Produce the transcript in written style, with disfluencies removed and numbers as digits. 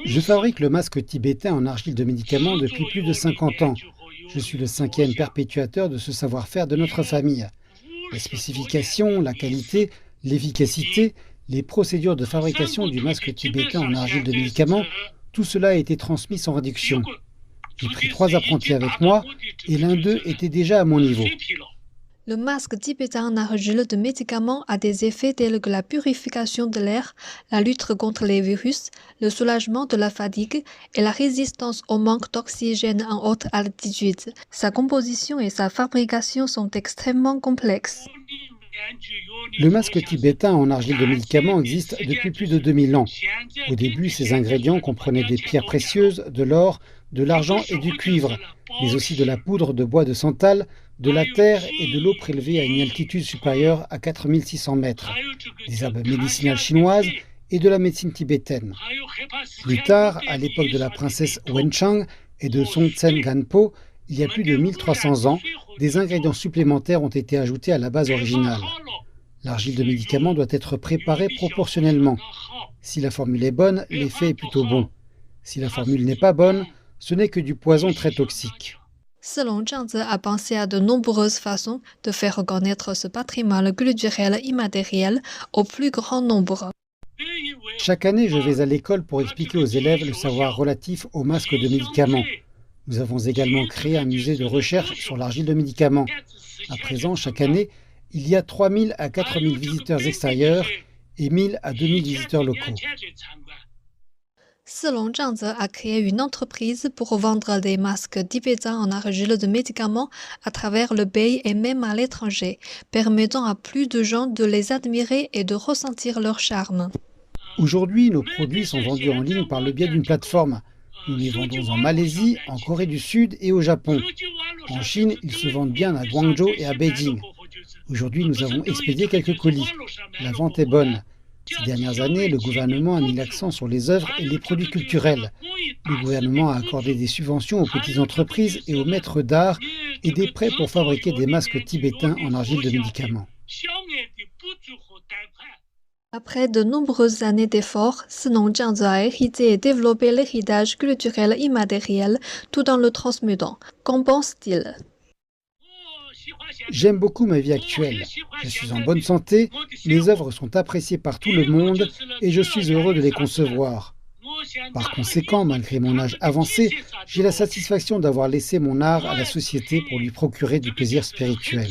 Je fabrique le masque tibétain en argile de médicaments depuis plus de 50 ans. Je suis le 5e perpétuateur de ce savoir-faire de notre famille. Les spécifications, la qualité, l'efficacité, les procédures de fabrication du masque tibétain en argile de médicaments, tout cela a été transmis sans réduction. J'ai pris 3 apprentis avec moi et l'un d'eux était déjà à mon niveau. Le masque tibétain en argile de médicaments a des effets tels que la purification de l'air, la lutte contre les virus, le soulagement de la fatigue et la résistance au manque d'oxygène en haute altitude. Sa composition et sa fabrication sont extrêmement complexes. Le masque tibétain en argile de médicaments existe depuis plus de 2000 ans. Au début, ces ingrédients comprenaient des pierres précieuses, de l'or, de l'argent et du cuivre, mais aussi de la poudre de bois de santal, de la terre et de l'eau prélevée à une altitude supérieure à 4600 mètres, des herbes médicinales chinoises et de la médecine tibétaine. Plus tard, à l'époque de la princesse Wenchang et de Songtsen Ganpo, il y a plus de 1300 ans, des ingrédients supplémentaires ont été ajoutés à la base originale. L'argile de médicament doit être préparée proportionnellement. Si la formule est bonne, l'effet est plutôt bon. Si la formule n'est pas bonne, ce n'est que du poison très toxique. Selon Zhangzi a pensé à de nombreuses façons de faire connaître ce patrimoine culturel immatériel au plus grand nombre. Chaque année, je vais à l'école pour expliquer aux élèves le savoir relatif aux masques de médicaments. Nous avons également créé un musée de recherche sur l'argile de médicaments. À présent, chaque année, il y a 3000 à 4000 visiteurs extérieurs et 1000 à 2000 visiteurs locaux. Selon Zhangzi a créé une entreprise pour vendre des masques tibétains en argile de médicaments à travers le pays et même à l'étranger, permettant à plus de gens de les admirer et de ressentir leur charme. Aujourd'hui, nos produits sont vendus en ligne par le biais d'une plateforme. Nous les vendons en Malaisie, en Corée du Sud et au Japon. En Chine, ils se vendent bien à Guangzhou et à Beijing. Aujourd'hui, nous avons expédié quelques colis. La vente est bonne. Ces dernières années, le gouvernement a mis l'accent sur les œuvres et les produits culturels. Le gouvernement a accordé des subventions aux petites entreprises et aux maîtres d'art et des prêts pour fabriquer des masques tibétains en argile de médicaments. Après de nombreuses années d'efforts, Senong Zhangzi a hérité et développé l'héritage culturel immatériel tout en le transmettant. Qu'en pense-t-il? J'aime beaucoup ma vie actuelle. Je suis en bonne santé, mes œuvres sont appréciées par tout le monde et je suis heureux de les concevoir. Par conséquent, malgré mon âge avancé, j'ai la satisfaction d'avoir laissé mon art à la société pour lui procurer du plaisir spirituel.